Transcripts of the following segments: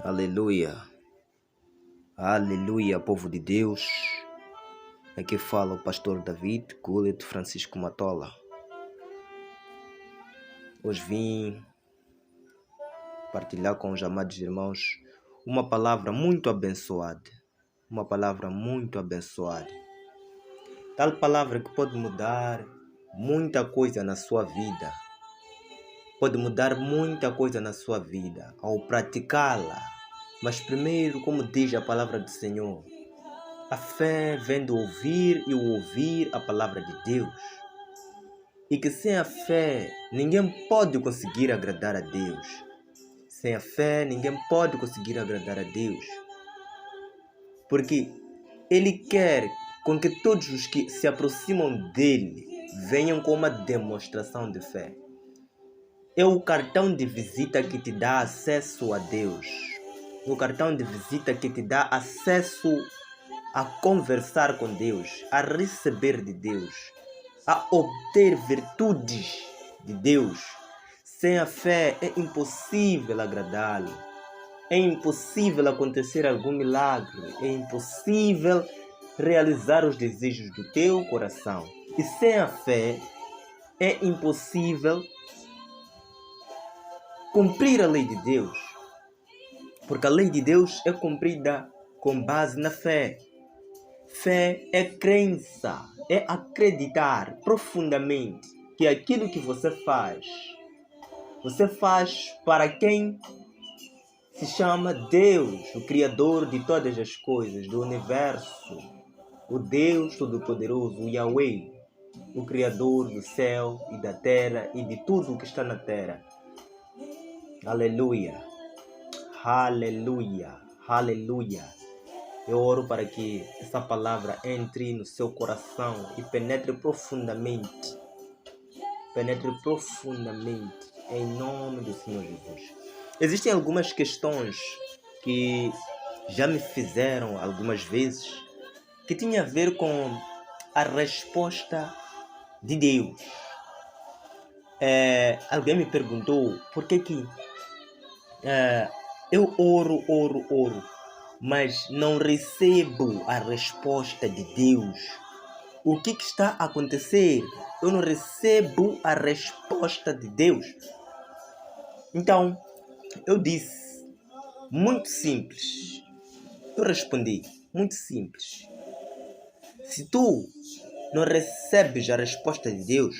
Aleluia, aleluia, povo de Deus. Aqui fala o pastor David Gullit Francisco Matola. Hoje vim partilhar com os amados irmãos uma palavra muito abençoada. Uma palavra muito abençoada. Tal palavra que pode mudar muita coisa na sua vida. Pode mudar muita coisa na sua vida ao praticá-la. Mas primeiro, como diz a palavra do Senhor, a fé vem do ouvir e o ouvir a palavra de Deus. E que sem a fé ninguém pode conseguir agradar a Deus. Sem a fé ninguém pode conseguir agradar a Deus. Porque Ele quer com que todos os que se aproximam dEle venham com uma demonstração de fé. É o cartão de visita que te dá acesso a Deus. O cartão de visita que te dá acesso a conversar com Deus, a receber de Deus, a obter virtudes de Deus. Sem a fé é impossível agradá-lo. É impossível acontecer algum milagre. É impossível realizar os desejos do teu coração. E sem a fé é impossível cumprir a lei de Deus. Porque a lei de Deus é cumprida com base na fé. Fé é crença, é acreditar profundamente que aquilo que você faz para quem se chama Deus, o Criador de todas as coisas, do universo, o Deus Todo-Poderoso, o Yahweh, o Criador do céu e da terra e de tudo o que está na terra. Aleluia, aleluia, aleluia. Eu oro para que essa palavra entre no seu coração e penetre profundamente. Penetre profundamente em nome do Senhor Jesus. Existem algumas questões que já me fizeram algumas vezes que tinha a ver com a resposta de Deus. Alguém me perguntou por que eu oro, mas não recebo a resposta de Deus. O que está a acontecer? Eu não recebo a resposta de Deus. Então, eu disse, muito simples. Eu respondi, muito simples. Se tu não recebes a resposta de Deus,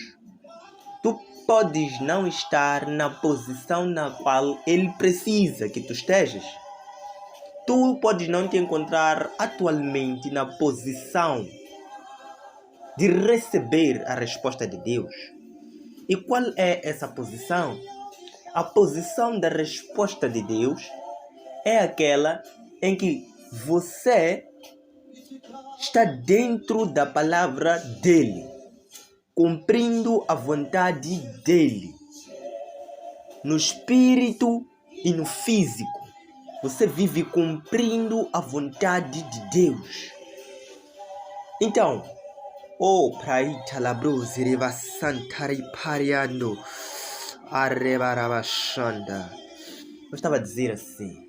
tu podes não estar na posição na qual Ele precisa que tu estejas. Tu podes não te encontrar atualmente na posição de receber a resposta de Deus. E qual é essa posição? A posição da resposta de Deus é aquela em que você está dentro da palavra dEle, cumprindo a vontade dEle, no espírito e no físico. Você vive cumprindo a vontade de Deus. Então, praita labrosi reva santari pariando arrebarabachanda. Eu estava a dizer assim,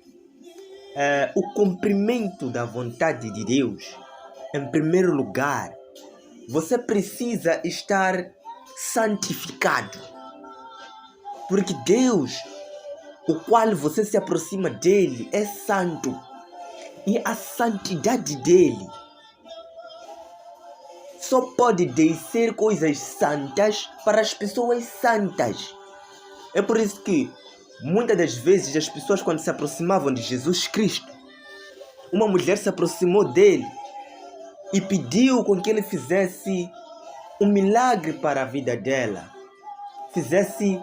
o cumprimento da vontade de Deus, em primeiro lugar, você precisa estar santificado. Porque Deus, o qual você se aproxima dele, é santo. E a santidade dele só pode descer coisas santas para as pessoas santas. É por isso que muitas das vezes as pessoas, quando se aproximavam de Jesus Cristo, uma mulher se aproximou dele e pediu com que ele fizesse um milagre para a vida dela. Fizesse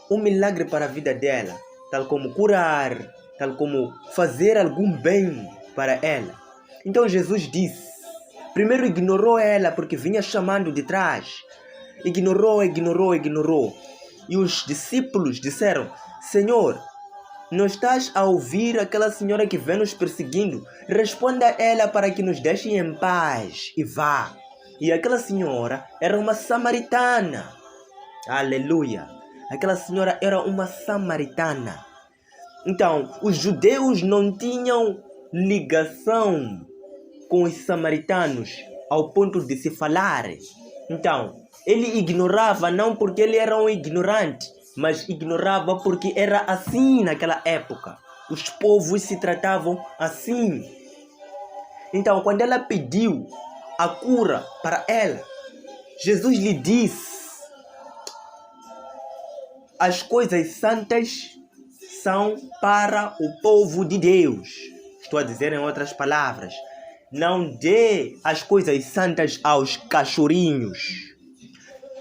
um milagre para a vida dela, tal como curar, tal como fazer algum bem para ela. Então Jesus disse, primeiro ignorou ela porque vinha chamando de trás. Ignorou. E os discípulos disseram, Senhor, não estás a ouvir aquela senhora que vem nos perseguindo? Responda a ela para que nos deixe em paz e vá. E aquela senhora era uma samaritana. Aleluia. Aquela senhora era uma samaritana. Então, os judeus não tinham ligação com os samaritanos ao ponto de se falar. Então, ele ignorava não porque ele era um ignorante, mas ignorava porque era assim naquela época. Os povos se tratavam assim. Então, quando ela pediu a cura para ela, Jesus lhe disse: as coisas santas são para o povo de Deus. Estou a dizer em outras palavras, não dê as coisas santas aos cachorrinhos.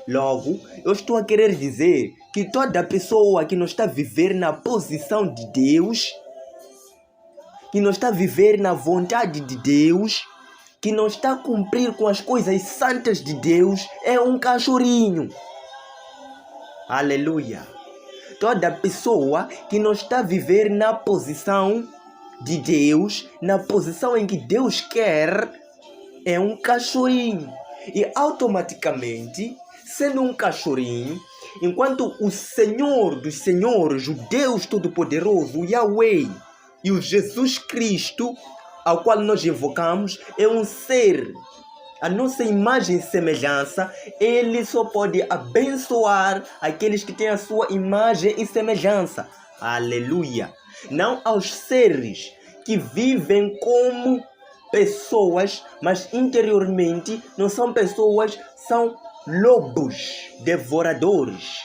Logo, eu estou a querer dizer que toda pessoa que não está a viver na posição de Deus, que não está a viver na vontade de Deus, que não está a cumprir com as coisas santas de Deus, é um cachorrinho. Aleluia! Toda pessoa que não está a viver na posição de Deus, na posição em que Deus quer, é um cachorrinho. E automaticamente, sendo um cachorrinho, enquanto o Senhor dos Senhores, o Deus Todo-Poderoso, o Yahweh, e o Jesus Cristo, ao qual nós invocamos, é um ser, a nossa imagem e semelhança, ele só pode abençoar aqueles que têm a sua imagem e semelhança. Aleluia! Não aos seres que vivem como pessoas, mas interiormente não são pessoas, são lobos devoradores.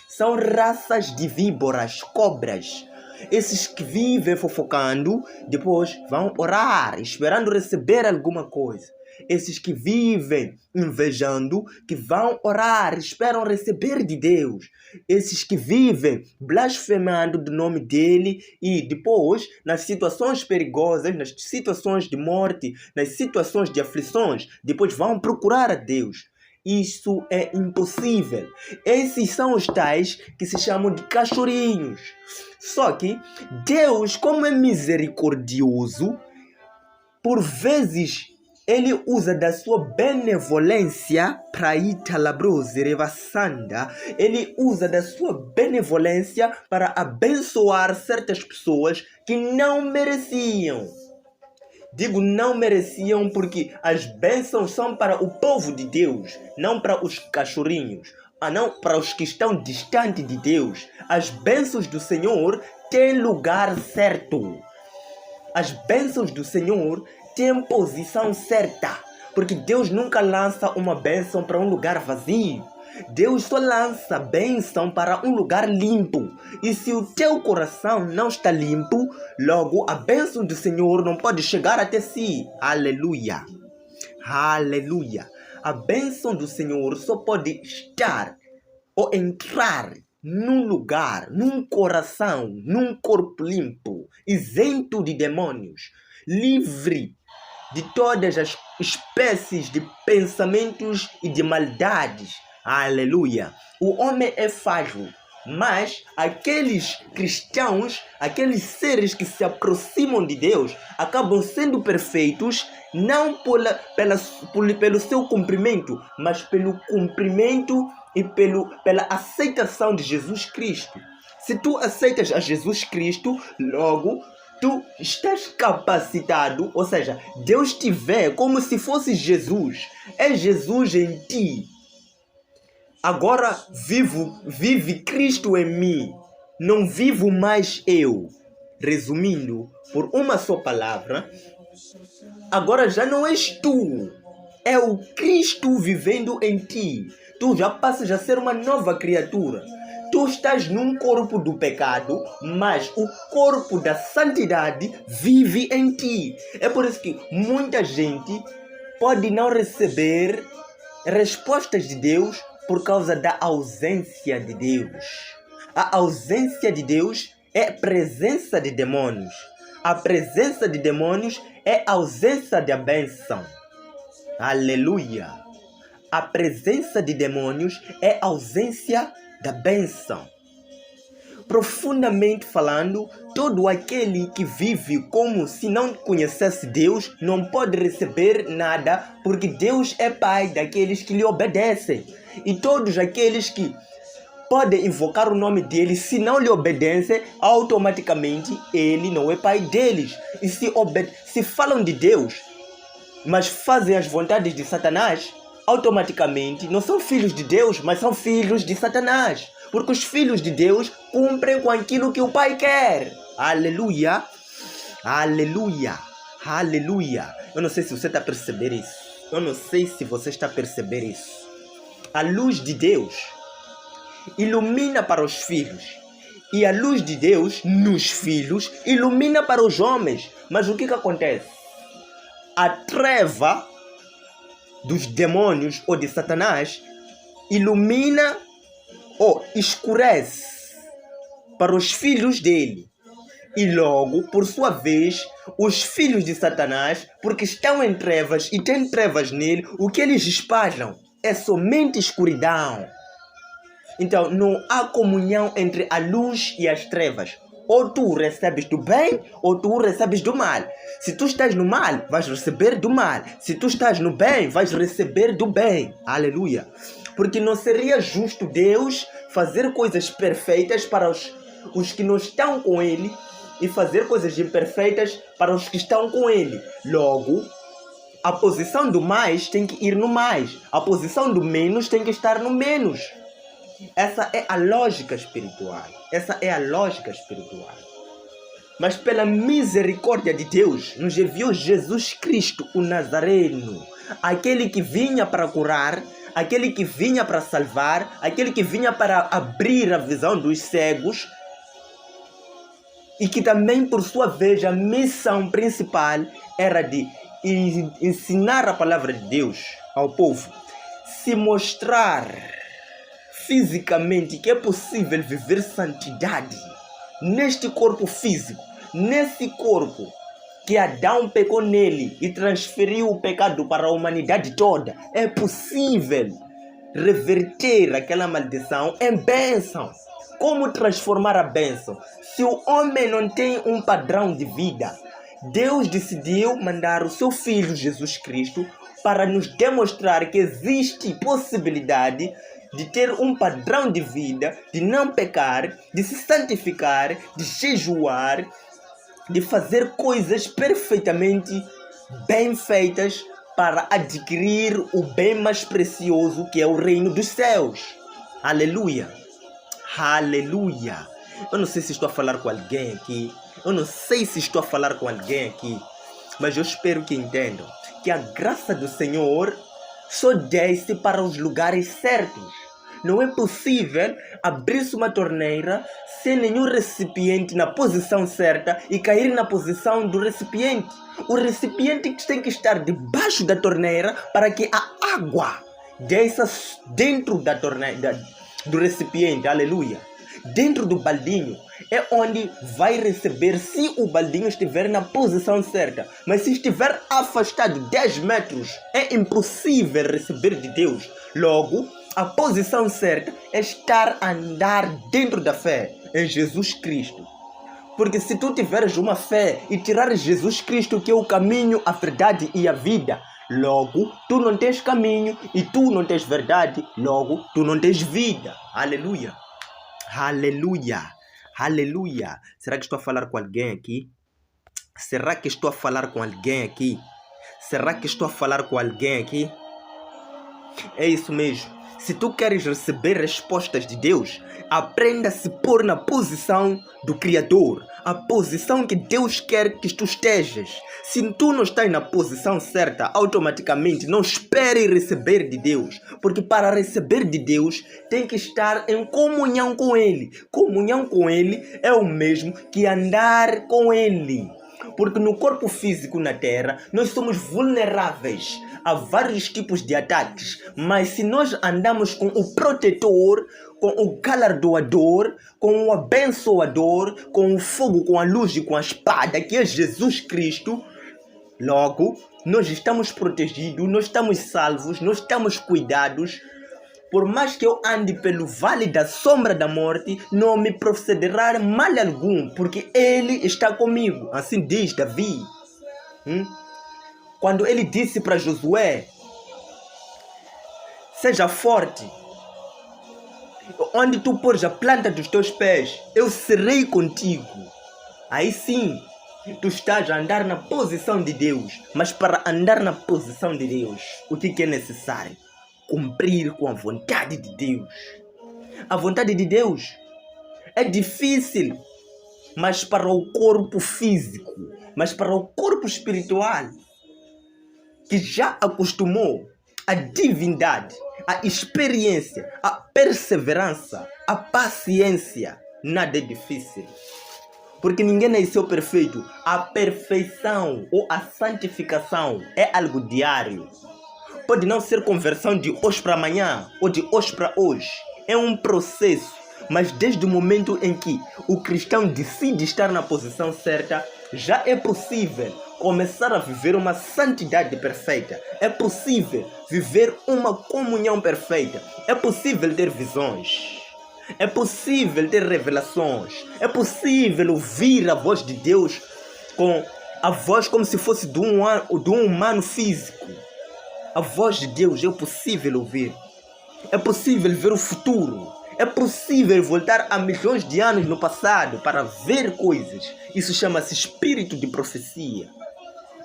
São raças de víboras, cobras. Esses que vivem fofocando, depois vão orar, esperando receber alguma coisa. Esses que vivem invejando, que vão orar, esperam receber de Deus. Esses que vivem blasfemando do nome dele e depois, nas situações perigosas, nas situações de morte, nas situações de aflições, depois vão procurar a Deus. Isso é impossível. Esses são os tais que se chamam de cachorrinhos. Só que Deus, como é misericordioso, por vezes ele usa da sua benevolência para ele usa da sua benevolência para abençoar certas pessoas que não mereciam. Digo não mereciam porque as bênçãos são para o povo de Deus, não para os cachorrinhos, não para os que estão distantes de Deus. As bênçãos do Senhor têm lugar certo. As bênçãos do Senhor têm posição certa, porque Deus nunca lança uma bênção para um lugar vazio. Deus só lança bênção para um lugar limpo. E se o teu coração não está limpo, logo a bênção do Senhor não pode chegar até si. Aleluia! Aleluia! A bênção do Senhor só pode estar ou entrar num lugar, num coração, num corpo limpo, isento de demônios, livre de todas as espécies de pensamentos e de maldades. Aleluia! O homem é frágil, mas aqueles cristãos, aqueles seres que se aproximam de Deus, acabam sendo perfeitos, não pelo seu cumprimento, mas pelo cumprimento e pela aceitação de Jesus Cristo. Se tu aceitas a Jesus Cristo, logo tu estás capacitado, ou seja, Deus te vê como se fosse Jesus. É Jesus em ti. Agora vive Cristo em mim. Não vivo mais eu. Resumindo, por uma só palavra, agora já não és tu. É o Cristo vivendo em ti. Tu já passas a ser uma nova criatura. Tu estás num corpo do pecado, mas o corpo da santidade vive em ti. É por isso que muita gente pode não receber respostas de Deus por causa da ausência de Deus. A ausência de Deus é presença de demônios. A presença de demônios é ausência da bênção. Aleluia! A presença de demônios é ausência da bênção. Profundamente falando, todo aquele que vive como se não conhecesse Deus não pode receber nada, porque Deus é Pai daqueles que lhe obedecem. E todos aqueles que podem invocar o nome dele, se não lhe obedecem, automaticamente ele não é pai deles. E se falam de Deus, mas fazem as vontades de Satanás, automaticamente não são filhos de Deus, mas são filhos de Satanás. Porque os filhos de Deus cumprem com aquilo que o Pai quer. Aleluia! Aleluia! Aleluia! Eu não sei se você está a perceber isso. Eu não sei se você está a perceber isso. A luz de Deus ilumina para os filhos. E a luz de Deus nos filhos ilumina para os homens. Mas o que acontece? A treva dos demônios ou de Satanás ilumina ou escurece para os filhos dele. E logo, por sua vez, os filhos de Satanás, porque estão em trevas e têm trevas nele, o que eles espalham é somente escuridão. Então, não há comunhão entre a luz e as trevas. Ou tu recebes do bem, ou tu recebes do mal. Se tu estás no mal, vais receber do mal. Se tu estás no bem, vais receber do bem. Aleluia. Porque não seria justo Deus fazer coisas perfeitas para os que não estão com Ele e fazer coisas imperfeitas para os que estão com Ele. Logo, a posição do mais tem que ir no mais. A posição do menos tem que estar no menos. Essa é a lógica espiritual. Essa é a lógica espiritual. Mas pela misericórdia de Deus, nos enviou Jesus Cristo, o Nazareno. Aquele que vinha para curar, aquele que vinha para salvar, aquele que vinha para abrir a visão dos cegos. E que também, por sua vez, a missão principal era de ensinar a palavra de Deus ao povo. Se mostrar fisicamente que é possível viver santidade neste corpo físico, nesse corpo que Adão pecou nele e transferiu o pecado para a humanidade toda. É possível reverter aquela maldição em bênção. Como transformar a bênção? Se o homem não tem um padrão de vida, Deus decidiu mandar o seu Filho Jesus Cristo para nos demonstrar que existe possibilidade de ter um padrão de vida, de não pecar, de se santificar, de jejuar, de fazer coisas perfeitamente bem feitas para adquirir o bem mais precioso que é o reino dos céus. Aleluia! Aleluia! Eu não sei se estou a falar com alguém aqui, mas eu espero que entendam que a graça do Senhor só desce para os lugares certos. Não é possível abrir-se uma torneira sem nenhum recipiente na posição certa e cair na posição do recipiente. O recipiente tem que estar debaixo da torneira para que a água desça dentro da torneira, do recipiente. Aleluia! Dentro do baldinho é onde vai receber se o baldinho estiver na posição certa. Mas se estiver afastado 10 metros, é impossível receber de Deus. Logo, a posição certa é estar a andar dentro da fé em Jesus Cristo. Porque se tu tiveres uma fé e tirares Jesus Cristo, que é o caminho, a verdade e a vida, logo tu não tens caminho e tu não tens verdade, logo tu não tens vida. Aleluia! Aleluia! Aleluia! Será que estou a falar com alguém aqui? Será que estou a falar com alguém aqui? É isso mesmo. Se tu queres receber respostas de Deus, aprenda a se pôr na posição do Criador, a posição que Deus quer que tu estejas. Se tu não estás na posição certa, automaticamente não espere receber de Deus, porque para receber de Deus tem que estar em comunhão com Ele. Comunhão com Ele é o mesmo que andar com Ele. Porque no corpo físico na Terra, nós somos vulneráveis a vários tipos de ataques. Mas se nós andamos com o protetor, com o galardoador, com o abençoador, com o fogo, com a luz e com a espada, que é Jesus Cristo, logo, nós estamos protegidos, nós estamos salvos, nós estamos cuidados. Por mais que eu ande pelo vale da sombra da morte, não me procederá mal algum, porque Ele está comigo. Assim diz Davi. Quando ele disse para Josué, seja forte, Onde tu pôres a planta dos teus pés, eu serei contigo. Aí sim, tu estás a andar na posição de Deus. Mas para andar na posição de Deus, o que é necessário? Cumprir com a vontade de Deus. A vontade de Deus é difícil, mas para o corpo físico, mas para o corpo espiritual, que já acostumou a divindade, a experiência, a perseverança, a paciência, nada é difícil. Porque ninguém nasceu perfeito. A perfeição ou a santificação é algo diário. Pode não ser conversão de hoje para amanhã ou de hoje para hoje. É um processo. Mas desde o momento em que o cristão decide estar na posição certa, já é possível começar a viver uma santidade perfeita. É possível viver uma comunhão perfeita. É possível ter visões. É possível ter revelações. É possível ouvir a voz de Deus com a voz como se fosse de um humano físico. A voz de Deus é possível ouvir. É possível ver o futuro. É possível voltar a milhões de anos no passado para ver coisas. Isso chama-se espírito de profecia.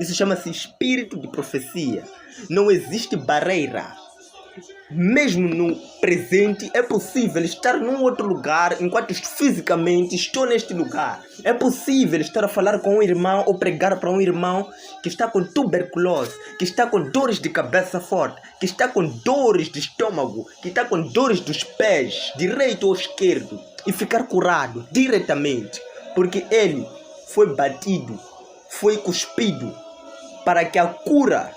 Isso chama-se espírito de profecia. Não existe barreira. Mesmo no presente, é possível estar num outro lugar enquanto fisicamente estou neste lugar. É possível estar a falar com um irmão ou pregar para um irmão que está com tuberculose, que está com dores de cabeça forte, que está com dores de estômago, que está com dores dos pés, direito ou esquerdo, e ficar curado diretamente, porque ele foi batido, foi cuspido, para que a cura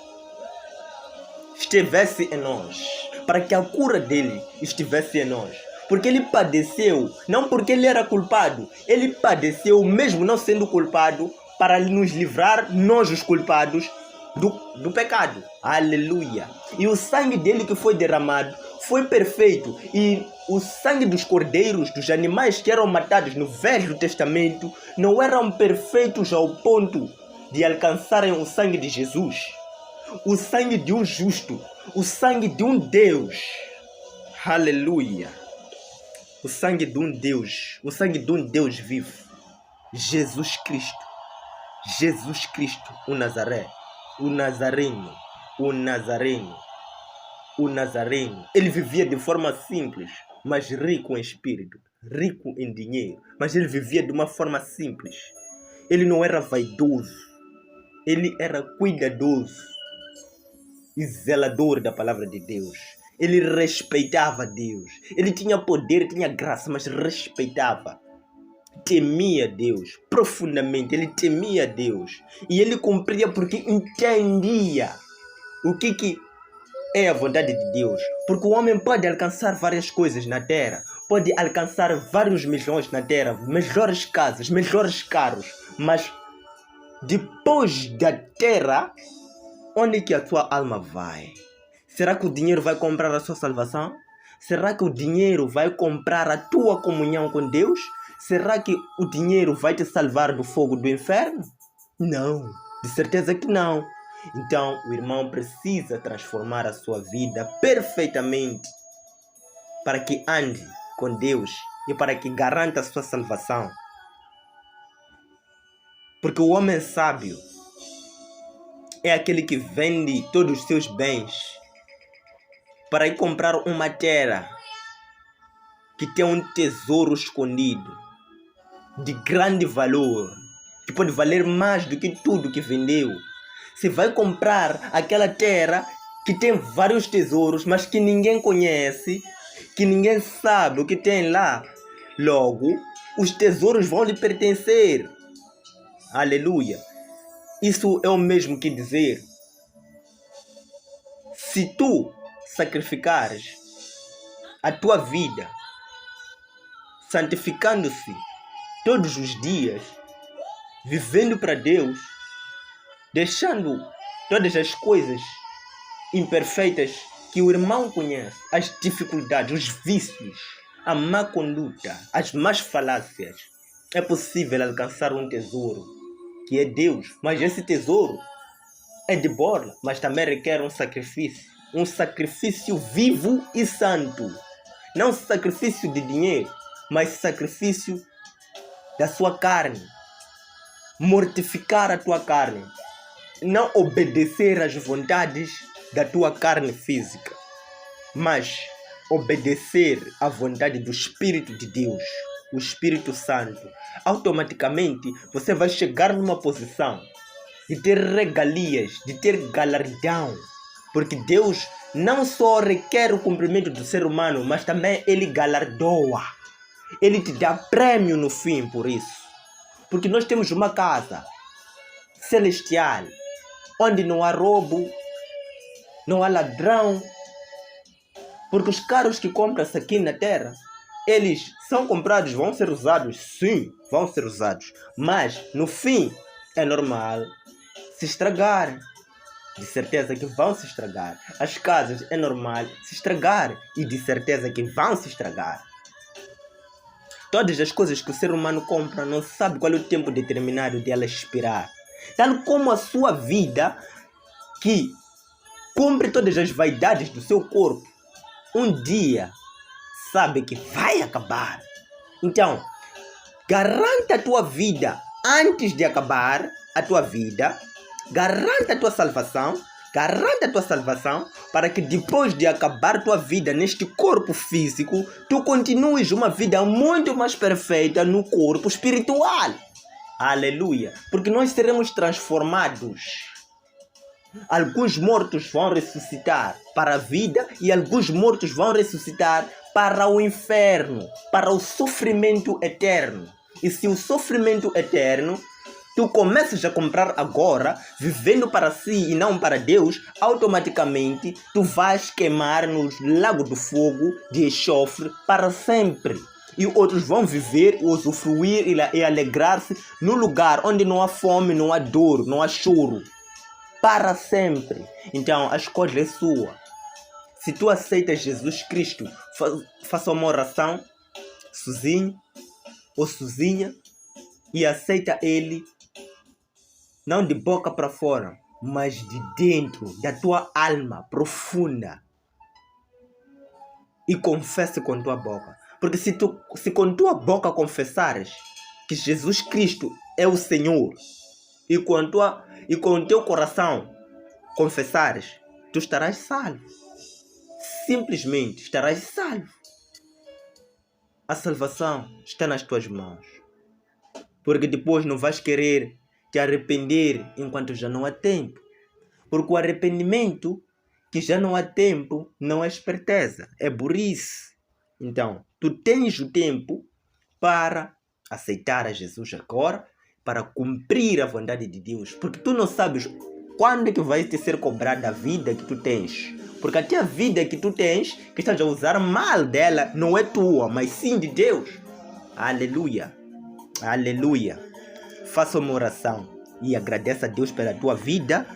estivesse em nós. Para que a cura dele estivesse em nós. Porque ele padeceu, não porque ele era culpado. Ele padeceu mesmo não sendo culpado para nos livrar, nós os culpados, do pecado. Aleluia. E o sangue dele que foi derramado foi perfeito. E o sangue dos cordeiros, dos animais que eram matados no Velho Testamento, não eram perfeitos ao ponto de alcançarem o sangue de Jesus. O sangue de um justo, o sangue de um Deus. Aleluia. O sangue de um Deus, o sangue de um Deus vivo. Jesus Cristo. Jesus Cristo, o Nazaré, o Nazareno, o Nazareno, o Nazareno. Ele vivia de forma simples, mas rico em espírito, rico em dinheiro, mas ele vivia de uma forma simples. Ele não era vaidoso, ele era cuidadoso e zelador da palavra de Deus. Ele respeitava Deus. Ele tinha poder, tinha graça, mas respeitava. Temia Deus profundamente. Ele temia Deus. E ele cumpria porque entendia o que é a vontade de Deus. Porque o homem pode alcançar várias coisas na terra. Pode alcançar vários milhões na terra. Melhores casas, melhores carros. Mas depois da terra, onde que a tua alma vai? Será que o dinheiro vai comprar a sua salvação? Será que o dinheiro vai comprar a tua comunhão com Deus? Será que o dinheiro vai te salvar do fogo do inferno? Não, de certeza que não. Então, o irmão precisa transformar a sua vida perfeitamente para que ande com Deus e para que garanta a sua salvação. Porque o homem sábio é aquele que vende todos os seus bens para ir comprar uma terra que tem um tesouro escondido de grande valor, que pode valer mais do que tudo que vendeu. Você vai comprar aquela terra que tem vários tesouros, mas que ninguém conhece, que ninguém sabe o que tem lá. Logo, os tesouros vão lhe pertencer. Aleluia. Isso é o mesmo que dizer: se tu sacrificares a tua vida, santificando-se todos os dias, vivendo para Deus, deixando todas as coisas imperfeitas que o irmão conhece, as dificuldades, os vícios, a má conduta, as más falácias, é possível alcançar um tesouro que é Deus. Mas esse tesouro é de borla, mas também requer um sacrifício vivo e santo. Não sacrifício de dinheiro, mas sacrifício da sua carne. Mortificar a tua carne. Não obedecer às vontades da tua carne física, mas obedecer à vontade do Espírito de Deus, o Espírito Santo. Automaticamente você vai chegar numa posição de ter regalias, de ter galardão, porque Deus não só requer o cumprimento do ser humano, mas também Ele galardoa. Ele te dá prêmio no fim por isso. Porque nós temos uma casa celestial, onde não há roubo, não há ladrão. Porque os carros que compram-se aqui na terra, eles são comprados, vão ser usados, sim, vão ser usados. Mas, no fim, é normal se estragar. De certeza que vão se estragar. As casas é normal se estragar. E de certeza que vão se estragar. Todas as coisas que o ser humano compra não sabe qual é o tempo determinado de ela expirar. Tal como a sua vida, que cumpre todas as vaidades do seu corpo, um dia sabe que vai acabar. Então, garanta a tua vida antes de acabar a tua vida. Garanta a tua salvação. Garanta a tua salvação para que depois de acabar a tua vida neste corpo físico, tu continues uma vida muito mais perfeita no corpo espiritual. Aleluia! Porque nós seremos transformados. Alguns mortos vão ressuscitar para a vida e alguns mortos vão ressuscitar para o inferno, para o sofrimento eterno. E se o sofrimento eterno tu começas a comprar agora, vivendo para si e não para Deus, automaticamente tu vais queimar no lago do fogo de enxofre para sempre. E outros vão viver, usufruir e alegrar-se no lugar onde não há fome, não há dor, não há choro. Para sempre. Então a escolha é sua. Se tu aceitas Jesus Cristo, faça uma oração sozinho ou sozinha e aceita Ele. Não de boca para fora, mas de dentro da tua alma profunda. E confesse com tua boca. Porque se com tua boca confessares que Jesus Cristo é o Senhor e com o teu coração confessares, tu estarás salvo. Simplesmente estarás salvo. A salvação está nas tuas mãos. Porque depois não vais querer te arrepender enquanto já não há tempo. Porque o arrependimento que já não há tempo não é esperteza, é burrice. Então, tu tens o tempo para aceitar a Jesus agora, para cumprir a vontade de Deus. Porque tu não sabes quando é que vai te ser cobrada a vida que tu tens. Porque até a vida que tu tens, que estás a usar mal dela, não é tua, mas sim de Deus. Aleluia. Aleluia. Faça uma oração e agradeça a Deus pela tua vida.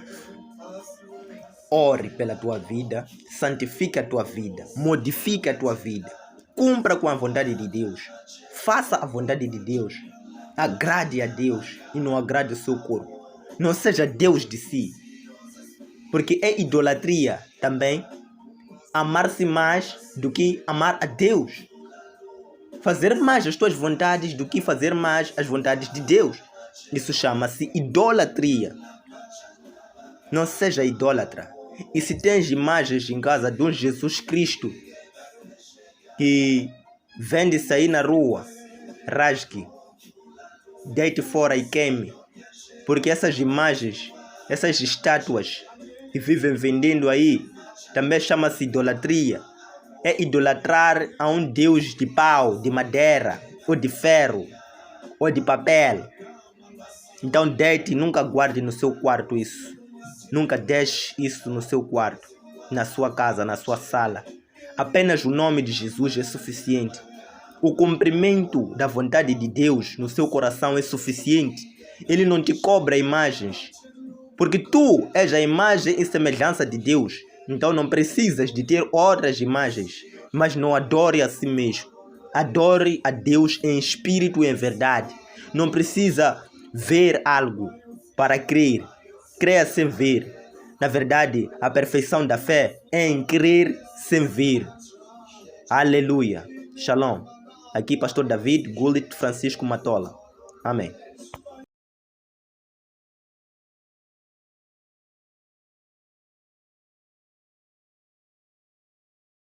Ore pela tua vida. Santifique a tua vida. Modifique a tua vida. Cumpra com a vontade de Deus. Faça a vontade de Deus. Agrade a Deus e não agrade o seu corpo. Não seja Deus de si. Porque é idolatria também amar-se mais do que amar a Deus. Fazer mais as tuas vontades do que fazer mais as vontades de Deus. Isso chama-se idolatria. Não seja idólatra. E se tens imagens em casa de um Jesus Cristo que vende-se aí na rua, rasgue, deite fora e queime. Porque essas imagens, essas estátuas que vivem vendendo aí, também chama-se idolatria. É idolatrar a um Deus de pau, de madeira, ou de ferro, ou de papel. Então deite e nunca guarde no seu quarto isso. Nunca deixe isso no seu quarto, na sua casa, na sua sala. Apenas o nome de Jesus é suficiente. O cumprimento da vontade de Deus no seu coração é suficiente. Ele não te cobra imagens. Porque tu és a imagem e semelhança de Deus. Então não precisas de ter outras imagens. Mas não adore a si mesmo. Adore a Deus em espírito e em verdade. Não precisa ver algo para crer. Creia sem ver. Na verdade, a perfeição da fé é em crer sem ver. Aleluia. Shalom. Aqui, Pastor David Gullit Francisco Matola. Amém.